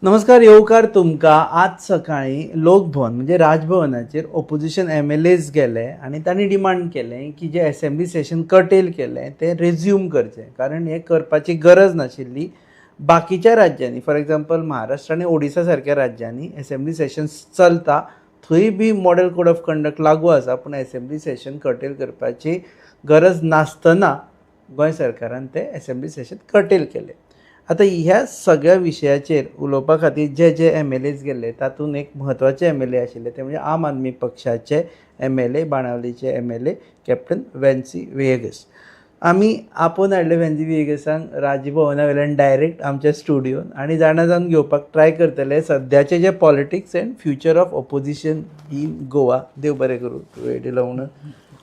नमस्कार, येवकार तुमकां. आज सकाळी लोकभवन म्हणजे राजभवनाचेर ओपोजिशन MLAs गेले आनी तांणी डिमांड केलें की जे असेंब्ली सेशन कर्टेल केलें तें रेज्यूम करचें, कारण हें करपाची गरज नाशिल्ली. बाकीच्या राज्यांनी, फॉर एग्जाम्पल महाराष्ट्र आनी ओडिसा सारक्या राज्यांनी असेंब्ली सेशन्स चलता, थंय बी मॉडेल कोड ऑफ कंडक्ट लागू आसा, पूण असेंब्ली सेशन कर्टेल करपाची गरज नासतना गोंय सरकारान तें असेंब्ली सेशन कर्टेल केलें. आता ह्या सगळ्या विशयाचेर उलोवपा खातीर जे MLAs गेले तातूंत एक म्हत्वाचे MLA आशिल्ले ते म्हणजे आम आदमी पक्षाचे MLA, बाणावलीचे MLA कॅप्टन वेन्सी वेगस. आमी आपोवन हाडले वेन्सी वेगसांक राजभवना वयल्यान डायरेक्ट आमच्या स्टुडियोन आनी जाणा जावन घेवपाक ट्राय करतले सद्याचे जे politics and future of opposition in Goa. देव बरें करूं वेळ दिलो म्हणून.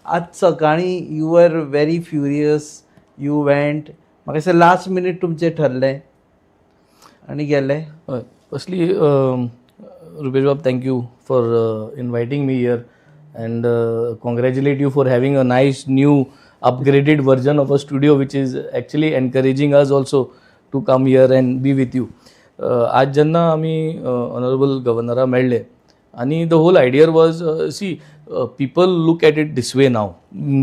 आज सकाळी you are very furious, you went, म्हाका दिसता लास्ट मिनीट तुमचें ठरलें आनी गेले. फर्स्टली रुपेश बाब, thank you for inviting me here and congratulate you for having a nice new upgraded version of a studio which is actually encouraging us also to come here and be with you. आज जेन्ना आमी honourable गव्हर्नरा मेळ्ळे आनी the whole idea was people look at it this way now.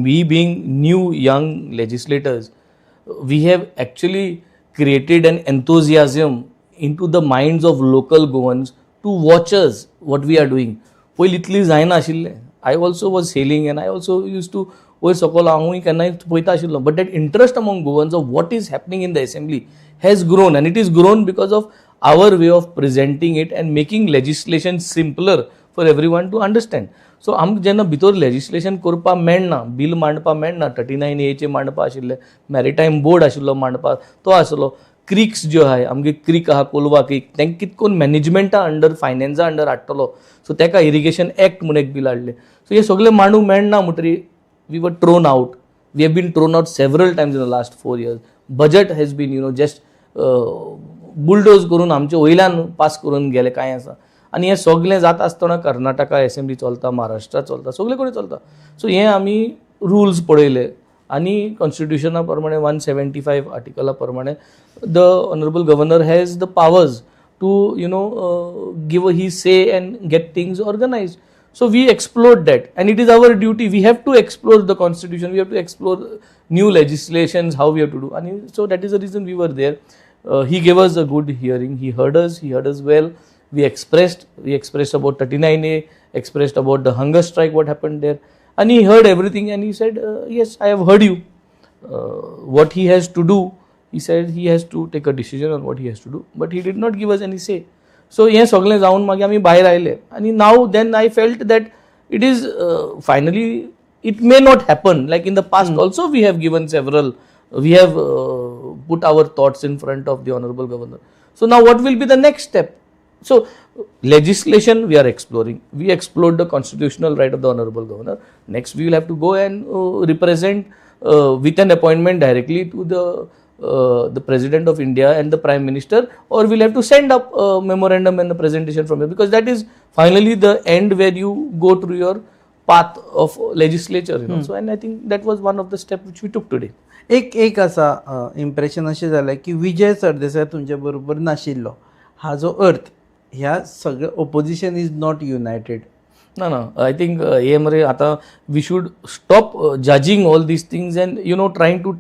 We being new young legislators, we have actually created an enthusiasm into the minds of local Goans to watch us what we are doing. पयलीं इतली जायना आशिल्लें. I also was sailing and I also used to वयर सकयल हांवूय केन्नाय पळयता आशिल्लो, but that interest among Goans of what is happening in the assembly has grown, and it is grown because of our way of presenting it and making legislation simpler for everyone to understand. सो आमकां जेन्ना भितर legislation करपा मेळना, बील मांडपा मेळना, 39A मांडपा आशिल्लें, maritime board आशिल्लो मांडपा तो आसलो, क्रिक्स ज्यो आहाय आमगे क्रीक आहा कोलवा क्रीक तेंकां कितें करून मॅनेजमेंटा अंडर फायनान्सा अंडर हाडटलो, सो तेका इरिगेशन एक्ट म्हणून एक बील हाडलें. सो हे सगळें मांडूंक मेळना म्हणटरी we were thrown out. We have been thrown out several times in the last 4 years. Budget has been just bulldoze करून आमचे वयल्यान पास करून गेले कांय आसा. आनी हें सगळें जाता आसतना कर्नाटका असेंब्ली चलता, महाराष्ट्रा चलता, सगळे कडेन चलता. सो हे आमी रुल्स पळयले आनी कॉन्स्टिट्युशना प्रमाणे 175 आर्टिकला प्रमाणे the honourable governor has the powers to give he say and get things organised. So we explored that, and it is our duty. We have to explore the constitution. We have to explore new legislations, how we have to do. And so that is the reason we were there. He gave us a good hearing. He heard us well. We expressed about 39A, expressed about the hunger strike, what happened there. And he heard everything and he said, yes, I have heard you. What he has to do, he said he has to take a decision on what he has to do. But he did not give us any say. So हे सगळें जावन मागीर आमी भायर आयले आनी now then I felt that it is finally it may not happen like in the past also. We have given several, we have put our thoughts in front of the honorable governor. So now what will be the next step? So legislation we are exploring. We explored the constitutional right of the honorable governor. Next we will have to go and represent with an appointment directly to the President of India and the Prime Minister, or we'll have to send up a memorandum and the presentation from here, because that is finally the end where you go through your path of legislature. So and I think that was one of the steps which we took today. एक असा impression अशें जालें की विजय सरदेसाय तुमच्या बरोबर नाशिल्लो, हाजो अर्थ ह्या सगळें opposition is not united. No, I think हे मरे आतां we should stop judging all these things and trying to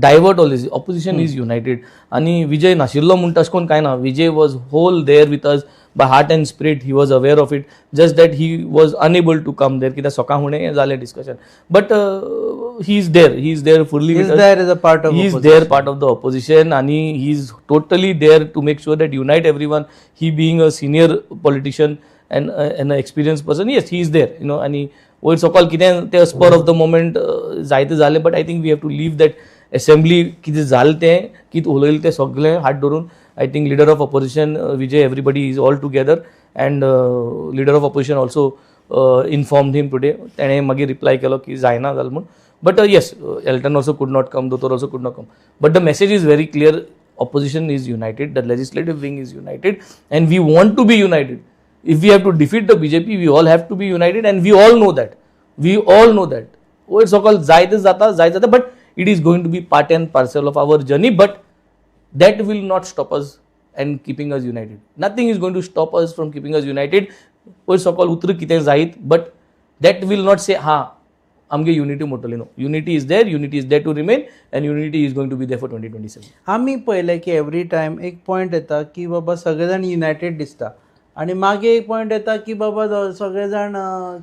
divert all this. Opposition is united. आणि विजय नाशिल्लो म्हणटा अशें करून कांय ना. Vijay was whole there with us by heart and spirit. He was aware of it, just that he was unable to come there, कित्याक सकाळ फुडें जालें discussion. But he is there fully with us. He is there part of the opposition आणि he is totally there to make sure that unite everyone. He being a senior politician and an experienced person, yes, he is there, आणि वयर सकयल कितें तें spur of the moment जायतें जालें. But I think we have to leave that assembly कितें जालें तें, कितें उलयलें तें सगळें हात धरून. I think leader of opposition Vijay, everybody is all together, and leader of opposition also informed him today. तेणें मागीर रिप्लाय केलो की जायना जालें म्हूण. But yes, Elton also could not come, दोतोर also could not come. But the message is very clear. Opposition is united, the legislative wing is united, and we want to be united. If we have to defeat the BJP, we all have to be united, and we all know that. वयर सकयल जायतें जाता, but it is going to be part and parcel of our journey. But that will not stop us and keeping us united. Nothing is going to stop us from keeping us united. So-called utru kite zait, but that will not say, ha, amge unity motoli. No, unity is there to remain, and unity is going to be there for 2027. आम्ही पळयलें की every time एक point येता की बाबा सगळे जाण United दिसता आनी मागीर एक पॉयंट येता की बाबा सगळे जाण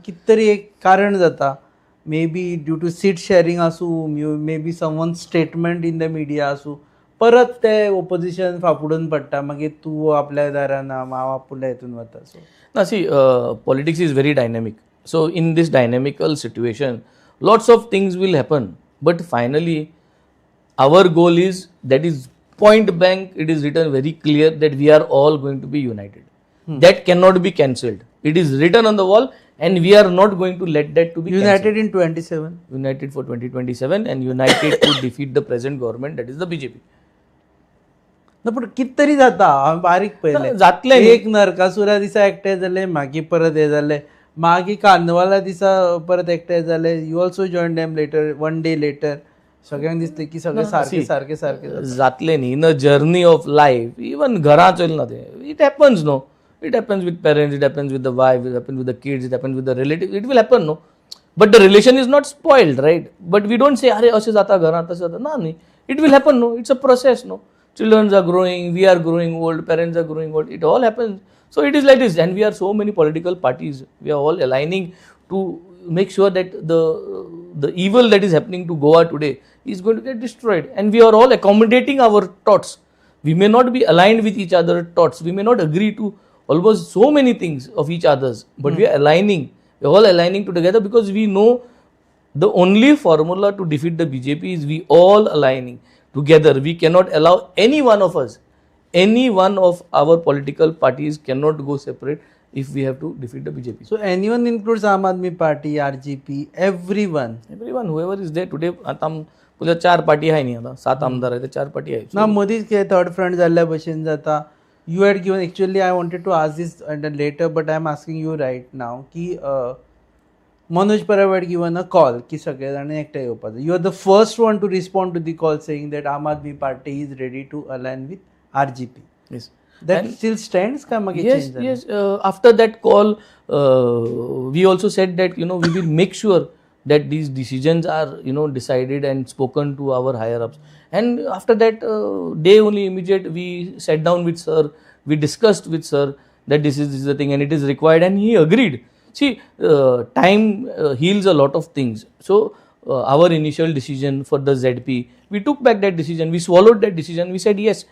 कित तरी एक कारण जाता may be due to seat sharing आसूं may be someone statement in the media आसूं परत ते ओपोजिशन फाफुडून पडटा मागीर तूं आपल्या दारान हांव आपुल्या हितून वता सो Now see, politics is very dynamic. So in this dynamical situation, lots of things will happen. But finally, our goal is, that is point blank, it is written very clear that we are all going to be united. That cannot be cancelled. It is written on the wall, and we are not going to let that to be united cancelled. in 27 United for 2027 and united to defeat the present government, that is the BJP. ना पूण कित तरी जाता हांवें बारीक पळयलें जातलें एक नरकासुरा दिसा एकठांय जाले मागीर परत हे जाले मागीर कार्नवाला दिसा परत एकठांय जाले you also join them later one day later सगळ्यांक दिसलें की सगळें सारकें सारकें सारकें जातलें न्ही. In a journey of life even घरां चलना तें it happens no. It happens with parents, it happens with the wife, it happens with the kids, it happens with the relatives. It will happen, no? But the relation is not spoiled, right? But we don't say, "Arey, अशें जाता घरांत तशें जाता." ना न्ही. It will happen, no? It's a process, no? Children are growing, we are growing old, parents are growing old. It all happens. So it is like this. And we are so many political parties. We are all aligning to make sure that the evil that is happening to Goa today is going to get destroyed. And we are all accommodating our thoughts. We may not be aligned with each other's thoughts. We may not agree to almost so many things of each other's, but we are aligning. We are all aligning together because we know the only formula to defeat the BJP is we all aligning together. We cannot allow any one of us, any one of our political parties cannot go separate if we have to defeat the BJP. So anyone includes Aam Aadmi Party, RGP, everyone. Everyone, whoever is there today, आता पुढे 4 party आहे न्ही आता 7 आमदार आहे ते 4 party आहे. ना मदींच कितें थर्ड फ्रंट जाल्ल्या भशेन जाता. You had given, actually I wanted to ask this later, but I am asking you right now कि Manoj Parab had given a call कि सगळे जाण एकठांय येवपाचो. You are the first one to respond to the call saying that Aam Aadmi Party is ready to align with RGP. Yes. That And still stands का मागीर yes, change जालें? yes. After that call, we also said that we will make sure that these decisions are decided and spoken to our higher ups. And after that day only immediate, we sat down with sir, we discussed with sir that this is the thing and it is required, and he agreed. See, time heals a lot of things. So our initial decision for the ZP, we took back that decision, we swallowed that decision, we said yes,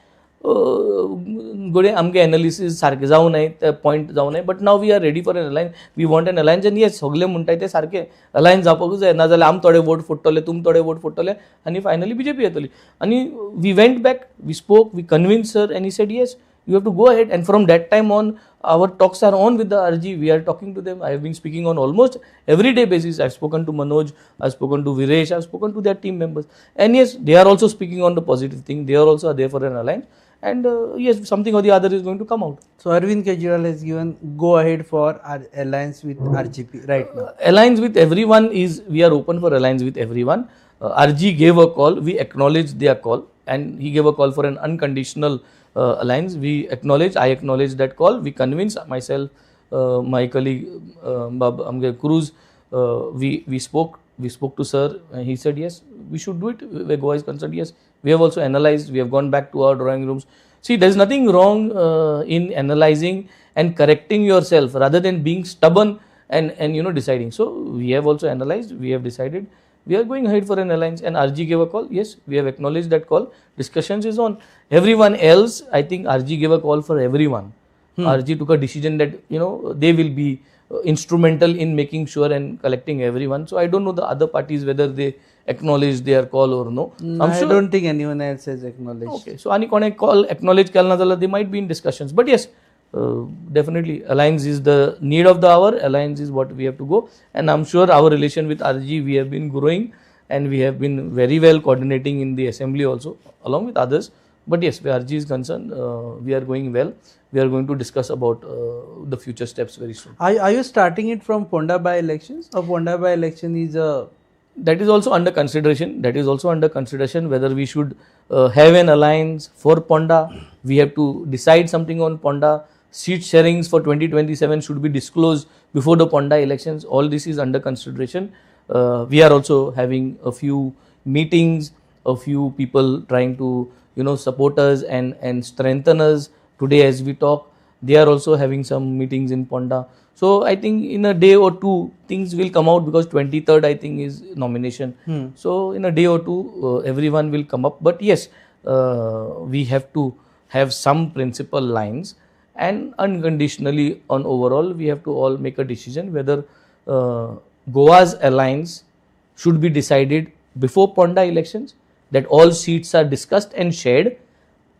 गोडे आमगे analysis सारकें जावं नाय ते point जावं नाय, but now we are ready for an alliance. We want an alliance, and yes सगळे म्हणटाय ते सारकें अलायन्स जावपाकूच जाय, नाजाल्यार आम थोडे वोट फोडटले, तुम थोडे वोट फोडटले, आनी फायनली BJP येतली. आनी we went back, we spoke, we convince sir, and he said yes, you have to go ahead. And from that time on, our talks are on with the RG. We are talking to them. I have been speaking on almost every day basis. I've spoken to Manoj, I've spoken to Viresh, I've spoken to their team members. And yes, they are also speaking on the positive thing. They are also there for an alliance. And yes, something or the other is going to come out. So Arvind Kejriwal has given go ahead for our alliance with RGP right now. Alliance with everyone is, we are open for alliance with everyone. RG gave a call. We acknowledge their call. And he gave a call for an unconditional alliance. We acknowledge, I acknowledge that call. We convince myself, my colleague Cruz, we spoke to sir, and he said yes, we should do it where Goa is concerned. Yes, we have also analyzed, we have gone back to our drawing rooms. See, there is nothing wrong in analyzing and correcting yourself rather than being stubborn and deciding. So we have also analyzed, we have decided, we are going ahead for an alliance, and RG gave a call. Yes, we have acknowledged that call. Discussions is on. Everyone else, I think RG gave a call for everyone. RG took a decision that they will be instrumental in making sure and collecting everyone. So I don't know the other parties whether they acknowledge their call or no. I don't think anyone else has acknowledged. Okay, so any kone call acknowledge kalna zala, they might be in discussions. But yes, definitely alliance is the need of the hour. Alliance is what we have to go, and I'm sure our relation with RG, we have been growing, and we have been very well coordinating in the assembly also along with others. But yes, where RG is concerned, we are going well. We are going to discuss about the future steps very soon. Are you starting it from Ponda by elections, or Ponda by election is a that is also under consideration. That is also under consideration whether we should have an alliance for Ponda. We have to decide something on Ponda. Seat sharings for 2027 should be disclosed before the Ponda elections. All this is under consideration. We are also having a few meetings, a few people trying to support us and strengthen us today as we talk. They are also having some meetings in Ponda. So I think in a day or two things will come out, because 23rd I think is nomination. So in a day or two everyone will come up. But yes, we have to have some principal lines, and unconditionally on overall we have to all make a decision whether Goa's alliance should be decided before Ponda elections, that all seats are discussed and shared.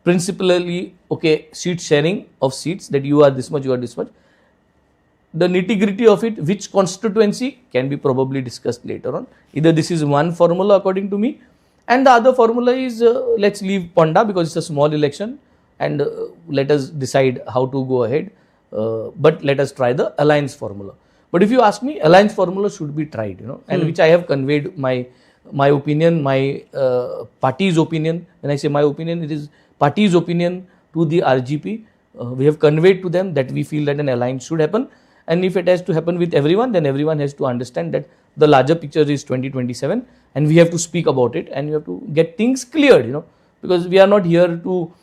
Principally, okay, seat sharing of seats, that you are this much, you are this much. The nitty-gritty of it, which constituency, can be probably discussed later on. Either this is one formula according to me, and the other formula is let's leave Ponda because it's a small election, and let us decide how to go ahead. But let us try the alliance formula. But if you ask me, alliance formula should be tried, and which I have conveyed my opinion, my party's opinion. When I say my opinion, it is party's opinion to the RGP. We have conveyed to them that we feel that an alliance should happen. And if it has to happen with everyone, then everyone has to understand that the larger picture is 2027, and we have to speak about it, and we have to get things cleared, because we are not here to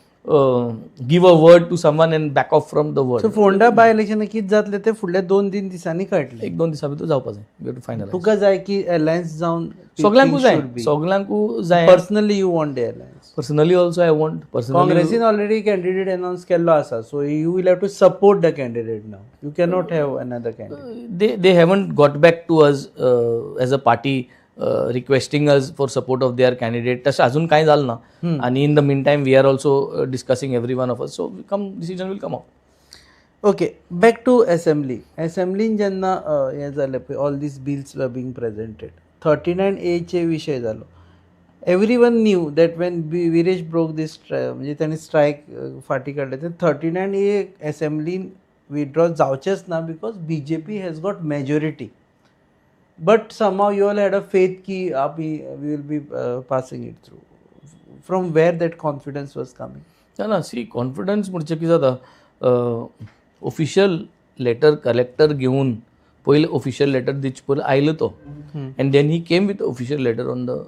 give a word to someone and back off from the word. So Ponda by election किती जातले ते फुडल्या 2-3 दिसांनी कळटले. 1-2 दिसा भितर जावपाक जाय. We have to finalize. तुका जाय की अलायन्स जावन सगळ्यांकू जाय. सगळ्यांकू जाय. Personally you want the alliance. Personally also I want. Congress already candidate announced kello asa, so you will have to support the candidate now. You cannot have another candidate. They haven't got back to us as a party requesting us for support of their candidate. तसं अजून काय झालं ना. आणि in the meantime we are also discussing every one of us. So decision will come out. Okay, back to assembly. Assembly in jenna हे झालं पे all these bills were being presented. 39A चे विषय झालो. Everyone knew that when Viresh broke this म्हणजे त्यांनी strike फाटी काढले तर 39A assembly withdraw जावचेच ना because BJP has got majority. But somehow you all had a faith ki we will be passing it through. From where that confidence was coming? ना सी confidence म्हणजे कितें जाता, ऑफिशियल लेटर कलेक्टर घेवन पयले official letter दिवचे पयलीं आयलो तो, and then he came with official letter on the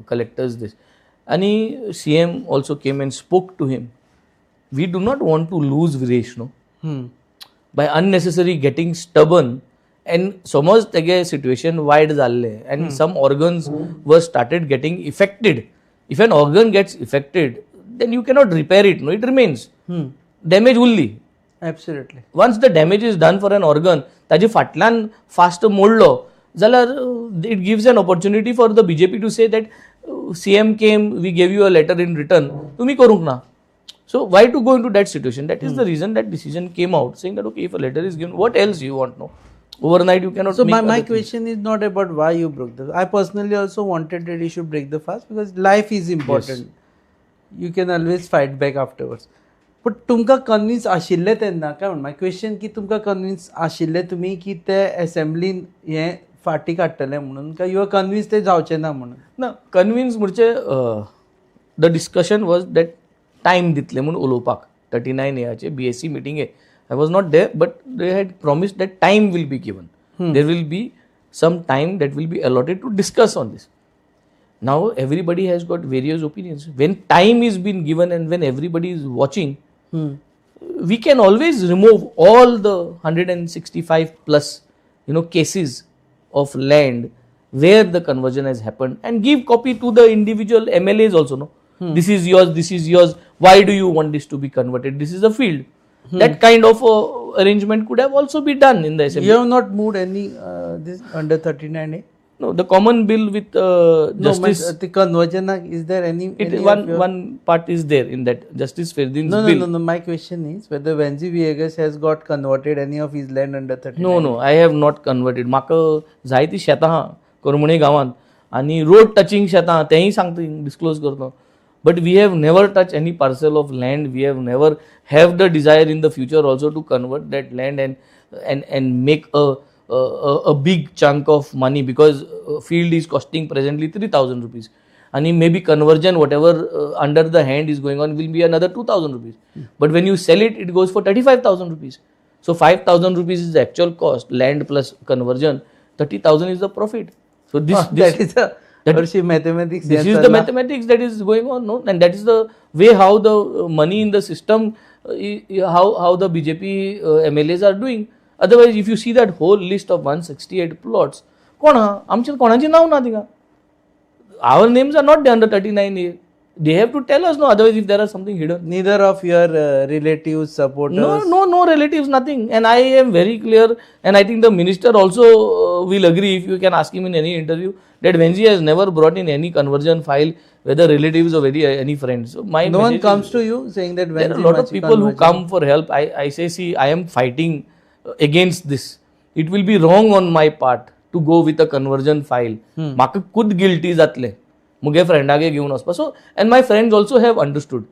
collector's दीस, आनी CM also came and spoke to him. We do not want to lose Viresh no by unnecessary getting stubborn. And समज तेगे situation wide जाल्ले and some organs were started getting affected. If an organ gets affected, then you cannot repair it. No, it remains. Damage only. Absolutely. Once the damage is done for an organ, ताजे फाटल्यान fast मोडलो जाल्यार it gives an opportunity for the BJP to say that CM came, we gave you a letter in return, तुम्ही करूंक ना. So why to go into that situation? That is the reason that decision came out, saying that okay, if a letter is given, what else you want? No. Overnight you cannot. So my question is not about why you broke the. I personally also wanted that you should break the fast because life is important. Yes. You can always fight back afterwards. But तुमका convince आशिल्ले तेन्ना काय म्हण my question की तुमका convince आशिल्ले तुमी की ते असेंब्लीन हे फाटी काडटले म्हणून काय यू आर कन्विन्स ते जावचे ना म्हणून. ना कन्विन्स म्हणजे the discussion was that time दितले म्हणून उलोवपाक 39A चे BSc मीटिंग आहे. I was not there, but they had promised that time will be given. There will be some time that will be allotted to discuss on this. Now everybody has got various opinions. When time is been given and when everybody is watching, we can always remove all the 165 plus cases of land where the conversion has happened and give copy to the individual MLAs also. No, this is yours, this is yours. Why do you want this to be converted? This is a field. That kind of arrangement could have also be done in the assembly. You have not moved any this under 39A? No, the common bill with justice. No, the conversion, is there any? One part is there in that Justice Ferdin's bill. No. My question is whether Venzy Viegas has got converted any of his land under 39A? No, I have not converted. म्हाका जायती शेतां हा करमणे गांवांत आनी road touching शेतां तेंय सांगता disclose करता. But we have never touched any parcel of land. We have never have the desire in the future also to convert that land and make a a big chunk of money, because field is costing presently 3,000 rupees. And maybe conversion, whatever under the hand is going on, will be another 2,000 rupees. But when you sell it, it goes for 35,000 rupees. So 5,000 rupees is the actual cost, land plus conversion, 30,000 is the profit. So that is the mathematics. This is the mathematics that is going on, no? And that is the way how the money in the system, how the BJP MLAs are doing. Otherwise, if you see that whole list of 168 plots, कोणाचे नाव ना थिंगा. Our names are not there under 39A. They have to tell us, no, otherwise if there is something hidden. Neither of your relatives, supporters? No relatives, nothing. And I am very clear, and I think the minister also will agree, if you can ask him in any interview, that Venzy has never brought in any conversion file, whether relatives or any friends. So no one comes to you saying that Venzy. There are a lot of people who come for help. I say, see, I am fighting against this. It will be wrong on my part to go with a conversion file. Maka kud guilty जातले. मुगे फ्रेंडागे घेऊन वचपा. So, and my friends also have understood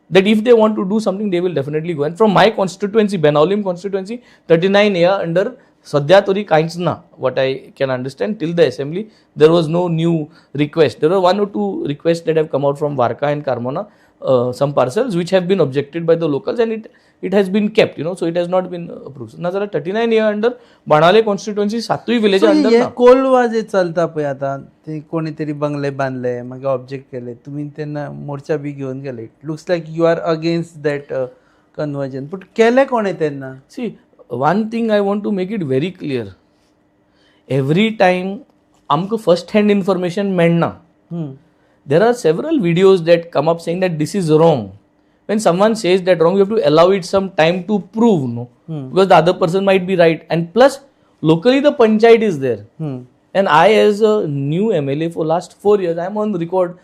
that if they want to do something, they will definitely go. And from my constituency, Benaulim constituency, 39A under सध्या तरी काहीच ना. What I can understand, till the assembly, there was no new request. There were 1 or 2 requests that have come out from Varka and Carmona, some parcels which have been objected by the locals, and it has been kept, so it has not been approved. ना जरा 39A under बाणाले constituency 7वी village under ना. कोलवा जे चलता पळय आता ते कोणीतरी बंगले बांधले, मागे ऑब्जेक्ट केले, तुम्ही त्यांना मोर्चा बी घेऊन गेले. It looks like you are against that conversion. But केले कोणे त्यांना? See, one thing I want to make it very clear. Every time आमकां first hand information मेळना. There are several videos that come up saying that this is wrong. When someone says that wrong, you have to allow it some time to prove, no? Because the other person might be right. And plus, locally the panchayat is there. And I, as a new MLA for last 4 years, I am on record.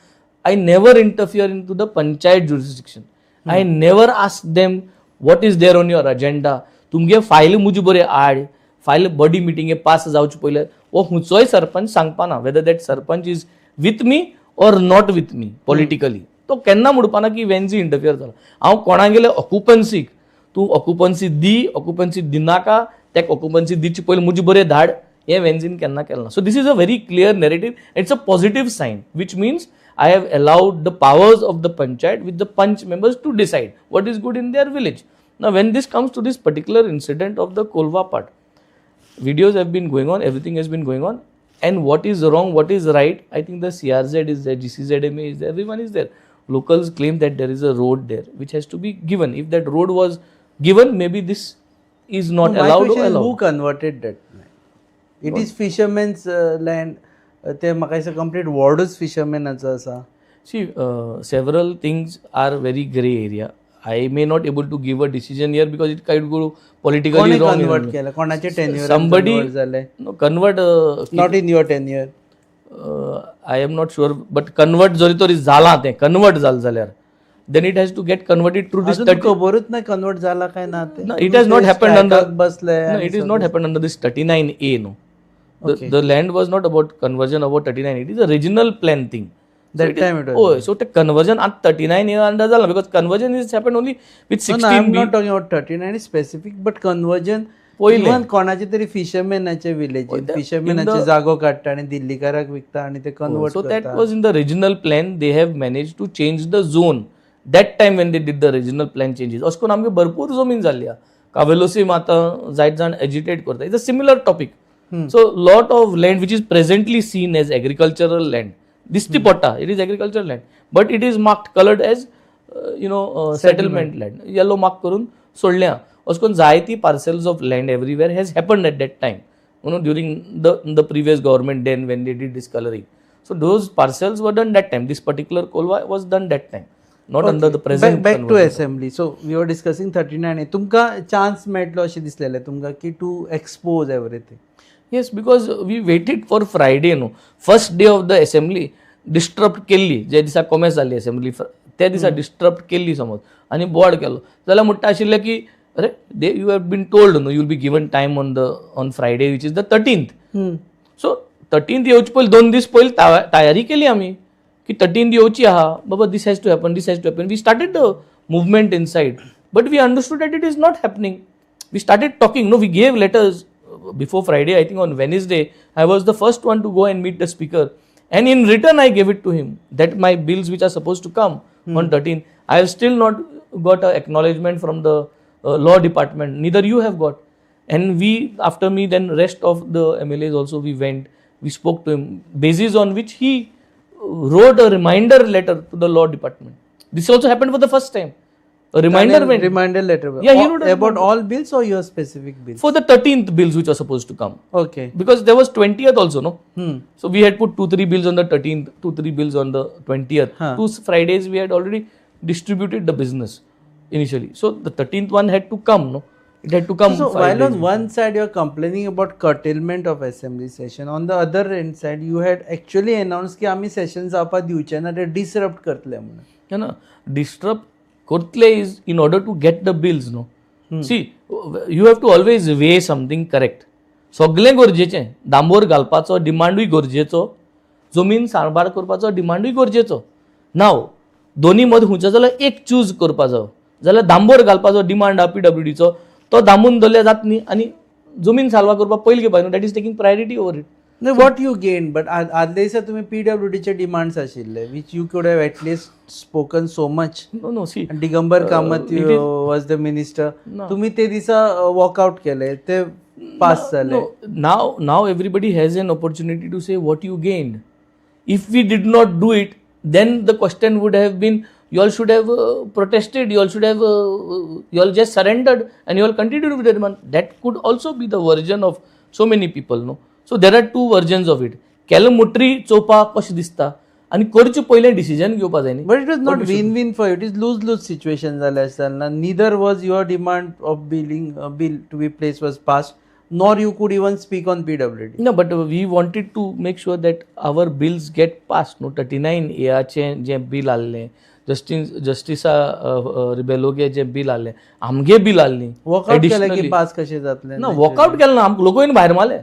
I never interfere into the panchayat jurisdiction. I never ask them what is there on your agenda. तुमगे file मुझे बरे आड, file body meeting पास जावचे पयले वो हुंचोय सरपंच सांगपा ना whether that sarpanch is with me or not with me politically. तो केन्ना म्हणपाना की वेन्झी इंटरफियर जाला. हांव कोणाक गेले ऑक्युपन्सीक, तूं ऑक्युपन्सी दी, ऑक्युपन्सी दिनाका, तेका ऑक्युपन्सी दिवचे पयले मुझे बरे धाड, हे वेन्झीन केन्ना केलें ना. So this is a very clear narrative. It's a positive sign, which means I have allowed the powers of the panchayat with the panch members to decide what is good in their village. Now, when this comes to this particular incident of the Kolva part, videos have been going on, everything has been going on, and what is wrong, what is right, I think the CRZ is there, GCZMA is there, everyone is there. Locals claim that there is a road there which has to be given. If that road was given, maybe this is not allowed. My question is, who converted that? It is fishermen's land. ते म्हाका दिसता complete wardच fishermen'aचो आसा. See, several things are very grey area. I may not able to give a decision here because it might go politically wrong. Convert केलं? कोणाचे tenure? Somebody झाले? No, convert. Not in your tenure. I am not sure, but convert जरी तरी झाला ते convert जाल्यार then it has to get converted through this. खबरच नाही convert झाला काय ना ते. No, it has not happened under. बसले. No, it is not happened under this 39A. No, the land was not about conversion about 39. It is a regional plan thing. That time it was. Oh, so the conversion at 39A under झाला because conversion is happened only with 16B. No, I am not talking about 39 specific, but conversion. Even कोणाचे तरी फिशरमॅनाचे village, फिशरमॅनाचे जागो काडटा आणि दिल्लीकाराक विकता आणि ते convert करता. So that was in the regional plan. They have managed to change the zone. That time when they did the regional plan changes. अशें करून आमगे भरपूर जमीन जाल्ली आहा. कावेलोसीम आतां जायत जाण एजिटेट करता. It's a similar topic. So lot of land which is presently seen as agricultural land. दिसती पडटा, it is agricultural land, but it is marked colored as settlement land. Yellow mark करून सोडल्या. अशें करून जायती parcels of land everywhere has happened at that time, during the previous government then when they did this coloring. So those parcels were done that time. This particular Kolva was done that time, not under the present. Back to assembly. So we were discussing 39A. तुमका chance मेळटलो अशें दिसलेलें तुमका की to expose everything. Yes, because we waited for Friday. First day of the assembly disrupt केल्ली, जे दिसा कॉमेस जाली assembly, त्या दिसा disrupt केल्ली समज आनी बोर्ड केलो जाल्यार म्हणटा आशिल्लें की अरे you have been told you will be given time on Friday which is the 13th. So 13th येवचे पयलीं 2 दीस पयलीं तयारी केली आमी की 13th येवची आहा बाबा, this has to happen, this has to happen. We started the movement inside, but we understood that it is not happening. We started talking. We gave letters. before Friday, I think on Wednesday, I was the first one to go and meet the speaker. And in return, I gave it to him that my bills which are supposed to come on 13th, I have still not got an acknowledgement from the law department. Neither you have got. And we, after me, then rest of the MLAs also, we went, we spoke to him, basis on which he wrote a reminder letter to the law department. This also happened for the first time. A reminder went. Reminder letter. Yeah, he wrote about all bills or your specific bills? For the 13th bills which are supposed to come. Okay. Because there was 20th also, no? So we had put 2-3 bills on the 13th, 2-3 bills on the 20th. 2 Fridays we had already distributed the business initially. So the 13th one had to come, no? It had to come. So while on one side you are complaining about curtailment of assembly session, on the other end side you had actually announced की आम्ही sessions जावपा दिवचे ना, ते disrupt करतले म्हणून. Yeah, no? Disrupt करतले is in order to get the bills, no? See, you have to always weigh something correct. सगळें गरजेचें. डांबोर घालपाचो डिमांडूय गरजेचो, जमीन सांबाळ करपाचो डिमांडूय गरजेचो. नाव दोन्ही मद खुंयचो जाल्यार एक चूज करपाचो. जाल्यार डांबोर घालपाचो डिमांड आहा PWDचो, तो दामून दवरल्या जात न्ही आनी जमीन साल्वा करपाक पयलीं घेवपाक न्हू. That is taking priority over it. No, what you gained, but आदले दिसा तुम्ही PWDचे डिमांड्स आशिल्ले, which you could have at least spoken so much. No, see. And Digambar Kamath was the minister. तुम्ही ते दिसा walkout केले, ते pass झाले. Now everybody has an opportunity to say what you gained. If we did not do it, then the question would have been, you all should have protested, you all should have, you all just surrendered and you all continued with the demand. That could also be the version of so many people, no? So there are two versions of it. केलें मुटरी चोवपाक कशें दिसता आनी करचे पयलें decision घेवपा जाय न्ही. But it was not win-win for you. It is lose-lose situation जालें आसतना. Neither was your demand of bill to be placed was passed, nor you could even speak on PWD. No, but we wanted to make sure that our bills get passed. No, 39 AAचे J bill आल्लें, जस्टिसा रिबेलोगे J bill आले, आमगे bill आल्ली. Walkout केलें की पास कशें जातलें? ना, walkout केलें ना, आमकां लोकांनी भायर मारले.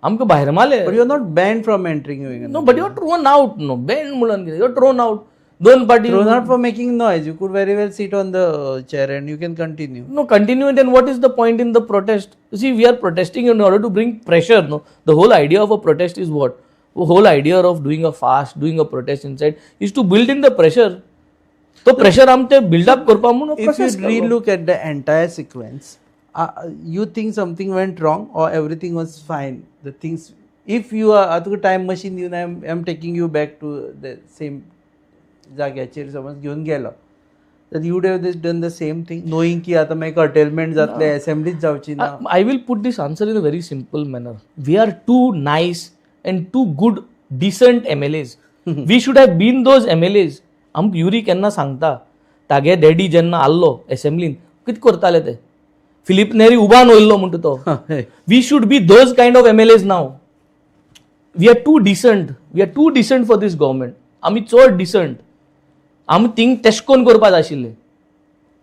आमकां भायर मारले. But you are not banned from entering. No, but you are thrown out. No, banned म्हणून कितें? You are thrown out. Doन party. Thrown out for making noise. You could very well sit on the chair and you can continue. No, continue. Then what is the point in the protest? You see, we are protesting in order to bring pressure. No, the whole idea of a protest is what? The whole idea of doing a fast, doing a protest inside is to build in the pressure. So pressure हम ते build up करपा म्हणून process. If you re-look at the entire sequence, you think something went wrong or everything was fine? The things, if you are at time machine, you know, I'm taking you back to the same जाग्याचेर समज घेवन गेलो, that you would have done the same thing, knowing की आता मागीर curtailment जातले, assemblies जावची ना. I will put this answer in a very simple manner. We are too nice and too good, decent MLAs. We should have been those MLAs. आमकां Yuri केन्ना सांगता, तागे daddy जेन्ना आल्लो एसेंब्लीन कितें करताले ते, फिलीप नेरी उबान वयल्लो म्हणटा तो. We should be those kind of MLAs now. We are too decent. We are too decent for this government. आमी चड decent. आमी थिंग तेश कोन करपा जाय आशिल्ले.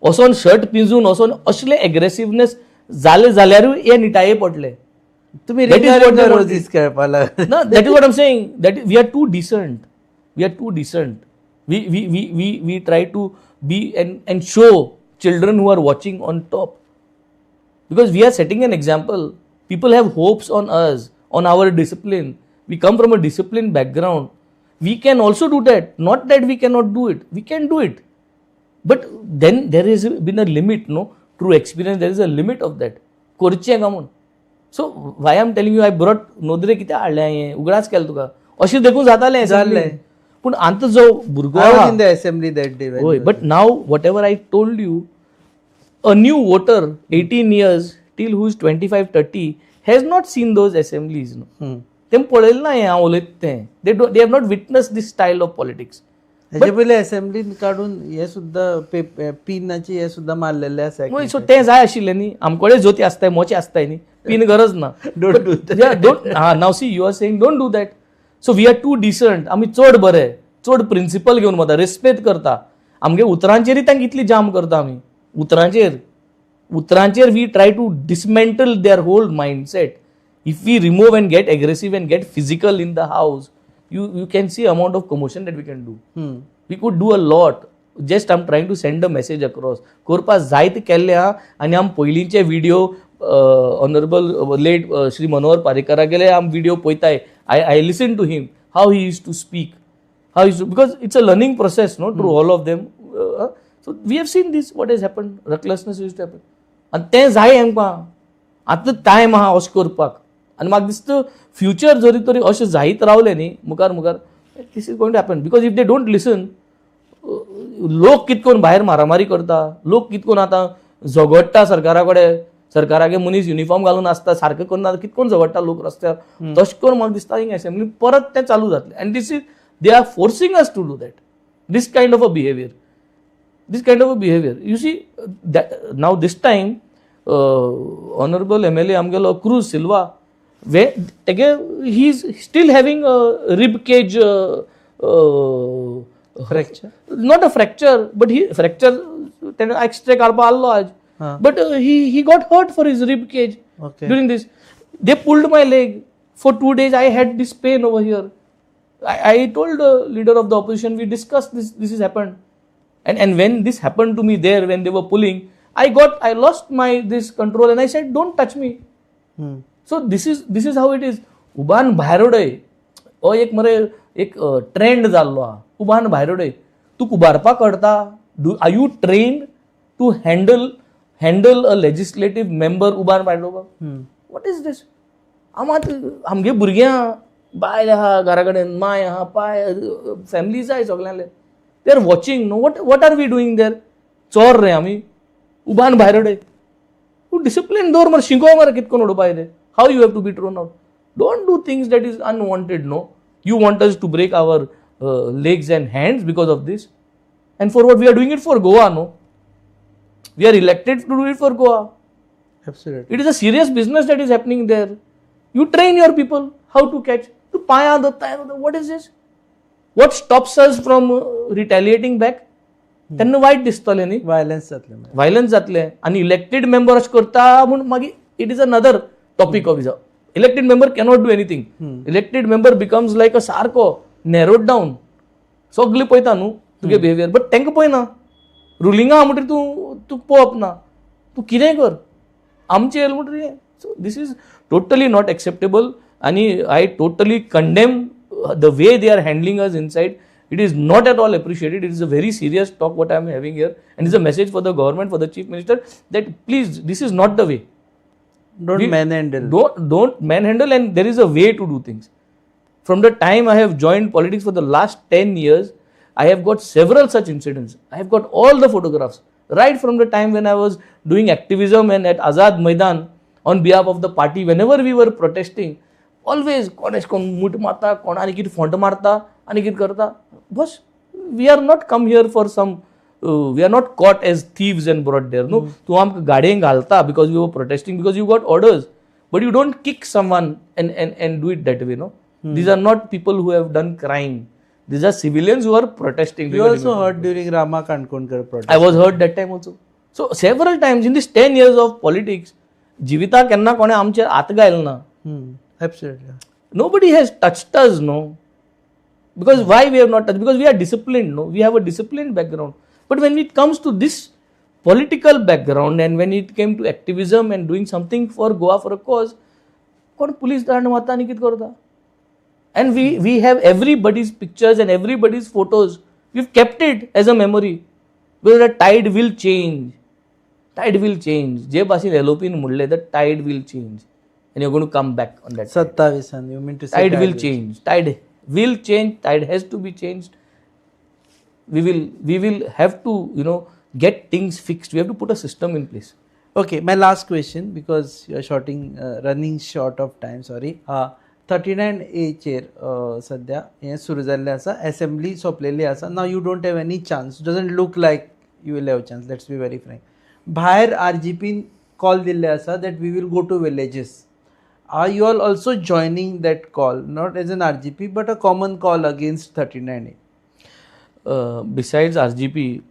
वचोन शर्ट पिंजून वचोन असले एग्रेसिवनेस जाले जाल्यारूय हे निटाये पडले. तुम्ही रोजीस खेळपा लागले. No, that is what I'm saying. That we are too decent. We are too decent. We try to be and show children who are watching on top. Because we are setting an example. People have hopes on us, on our discipline. We come from a disciplined background. We can also do that. Not that we cannot do it. We can do it. But then there has been a limit, no? Through experience, there is a limit of that. करचें काय म्हणून. So why I'm telling you, I brought नोदरे कितें हाडलें हें उगडास केलें तुका. अशें देखून जातालें जाल्लें. पूण आतां जो भुरगो आहा in the assembly that day. होय, but now whatever I told you, a new voter 18 years till who is 25-30 has not seen those assemblies. No? तेम पळयलें ना हें हांव उलयता तें. They have not witnessed this style of politics. हेजे पयलीं असेंब्लीन काडून हे सुद्दां पिनाची हे सुद्दां मारलेले आसा. होय, सो तें जाय आशिल्लें न्ही. आमकडेन ज्योती आसताय, मोचे आसताय न्ही. पिन गरज ना. Don't do that. Now see, you are saying don't do that. So we are too decent. आमी चड बरे, चड प्रिंसिपल घेवन वता, रेस्पेक्ट करता. आमगे उतरांचेरय तांकां इतली जाम करता आमी. उतरांचेर we try to dismantle their whole mindset. If we remove and get aggressive and get physical in the house, you can see amount of commotion that we can do. We could do a lot. Just I'm trying to send a message across. करपा जायत केल्ले आहा आनी आमी पयलींचे video honorable late Shri Manohar Parrikara gele am video poitay. I listened to him how he used to speak, how he used to, because it's a learning process, no, through all of them. So we have seen this, what has happened, recklessness used to happen, and तें जाय आमकां आतां time आहा अशें करपाक, आनी म्हाका दिसता फ्युचर जरी तरी अशें जायत रावलें न्ही मुखार मुखार, this is going to happen, because if they don't listen, लोक कित कोन भायर मारामारी करता, लोक कित कोन आतां झगडटा सरकारा कडेन, सरकारागे मनीस युनिफॉर्म घालून आसता सारकें करना कित कोन झगडटा लोक रस्त्यार, तशें करून म्हाका दिसता हिंग असेंब्ली परत तें चालू जातलें, and this is they are forcing us to do that, this kind of a behavior, you see that now this time honorable MLA amgelo Cruz Silva, where he is still having a rib cage fracture, not a fracture, but he fracture extra karpa allo aj, but he got hurt for his rib cage. Okay. During this they pulled my leg for 2 days. I had this pain over here. I told the leader of the opposition, we discussed this has happened, and when this happened to me there, when they were pulling, I lost my this control, and I said, don't touch me. So this is how it is. Uban bhairodai o ek mare ek trend jallo ha, uban bhairodai tu kubarpa karta, are you trained to handle a legislative member uban bhairoba? What is this? आमगे भुरग्यां बायल आहा घरा कडेन, my आहा, पाय, families आहाय सगळ्यांले, they are watching, know what are we doing there, चोर रे आमी उबान भायर उडय, तूं डिसिप्लीन दवर मरे, शिंको मरे कितकोन उडोवपाक ते, how you have to be thrown out, don't do things that is unwanted, no, you want us to break our legs and hands because of this, and for what we are doing it for Goa, no, we are elected to do it for Goa. Absolutely. It is a serious business that is happening there. You train your people how to catch. To paya the what is this? What stops us from retaliating back? त्यांना white दिसतले न्ही, violence जातले, आणि elected member अशें करता म्हूण मागीर it is another topic of is elected member cannot do anything. Elected member becomes like a सारको नॅरोड डावन, सगळी पळयता न्हू तुगे बिहेवियर, बट तांकां पळयना, रुलिंगा आहा म्हणटरी तूं पळोवप ना, तूं कितेंय कर आमचे येयला म्हणटरी. So this is totally not acceptable, and I totally condemn the way they are handling us inside. It is not at all appreciated. It is a very serious talk what I am having here, and it's a message for the government, for the chief minister, that please, this is not the way. Don't manhandle. Don't manhandle, and there is a way to do things. From the time I have joined politics for the last 10 years, I have got several such incidents. I have got all the photographs right from the time when I was doing activism and at Azad Maidan on behalf of the party, whenever we were protesting, always कोण मूठ मारता, कोण आनी कितें font मारता, आनी कितें करता. बस, we are not come here for some, we are not caught as thieves and brought there. No, तूं आमकां गाडयेन घालता because we were protesting, because you got orders, but you don't kick someone and do it that way. No, these are not people who have done crime. These are civilians who are protesting. You also heard during Rama Kankonkar protest. I was heard that time also. So several times in these 10 years of politics, जिविता केन्ना कोणे आमचेर हात घायल ना. Absolutely. Nobody has touched us, no. Because why we have not touched? Because we are disciplined, no. We have a disciplined background. But when it comes to this political background, and when it came to activism and doing something for Goa for a cause, कोण police दांड मारता आनी कितें करता? And we have everybody's pictures and everybody's photos. We've kept it as a memory. Because the tide will change. Tide will change. जे भाषेन एलोपीन म्हणले, the tide will change, and you're going to come back on that. 27, you mean to say tide will change. Tide will change. Tide has to be changed. We will have to, get things fixed. We have to put a system in place. Okay, my last question, because you are running short of time. Sorry. 39A चेर सध्या हे सुरू जाल्लें आसा, assembly सोंपलेली आसा. Now you don't have any chance. Doesn't look like you will have chance. Let's be very frank. भायर RGPन call दिल्ले आसा that we will go to villages. Are you all also joining that call, not as an RGP but a common call against 39A? Besides RGP,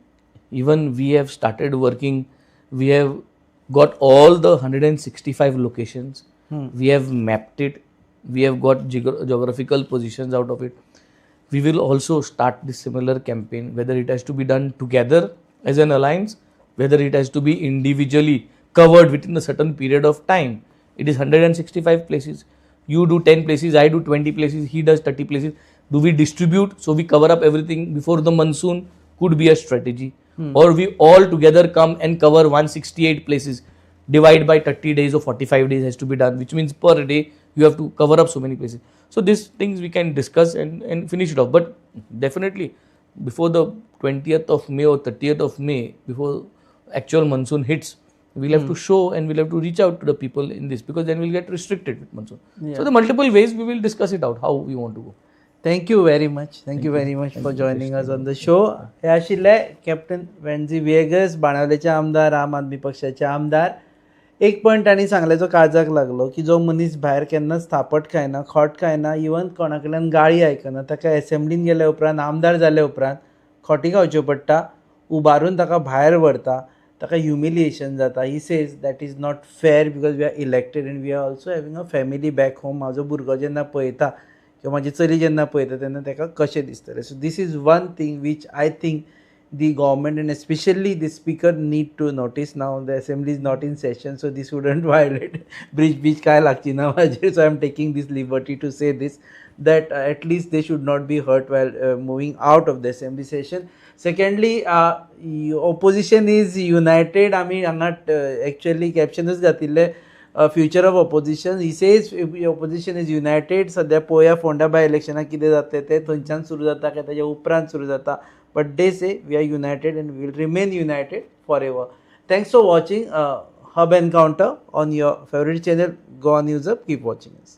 even we have started working. We have got all the 165 locations. We have mapped it. We have got geographical positions out of it. We will also start this similar campaign, whether it has to be done together as an alliance, whether it has to be individually covered within a certain period of time. It is 165 places. You do 10 places, I do 20 places, he does 30 places. Do we distribute so we cover up everything before the monsoon? Could be a strategy. Or we all together come and cover 168 places. Divide by 30 days or 45 days has to be done, which means per day you have to cover up so many places. So these things we can discuss and finish it off. But definitely before the 20th of May or 30th of May, before actual monsoon hits, we'll have to show and we'll have to reach out to the people in this, because then we'll get restricted with monsoon. So the multiple ways we will discuss it out, how we want to go. Thank you very much. Thank you very much for joining us on the show. हे आशिल्ले captain वेन्झी विएगस, बाणावलेचे आमदार, आम आदमी पक्षाचे आमदार. एक point तांणी सांगले जो काळजाक लागलो की जो मनीस भायर केन्नाच थापट खायना, खोट खायना, इवन कोणा कडल्यान गाळी आयकना, ताका एसेंब्लीन गेले उपरांत, आमदार जाले उपरांत खोटी खावच्यो पडटा, उबारून ताका भायर व्हरता, ताका ह्युमिलिएशन जाता. He says that is not fair because we are elected and we are also having a family back home. म्हाजो भुरगो जेन्ना पळयता किंवा म्हाजी चली जेन्ना पळयता तेन्ना ताका कशें दिसतलें. So this is one thing which I think the government and especially the speaker need to notice. Now the assembly is not in session, so this wouldn't violate bridge काय लागची ना माझे. So I am taking this liberty to say this, that at least they should not be hurt while moving out of the assembly session. Secondly, opposition is united. आमी हांगा actually captionच घातिल्ले future of opposition. He says opposition is united. सध्या पळोवया Ponda bye इलेक्शनाक कितें जातलें तें थंयच्यान सुरू जाता काय ताच्या उपरांत सुरू जाता. But they say we are united and we will remain united forever. Thanks for watching Hub Encounter on your favorite channel, Goa News Hub. Keep watching us.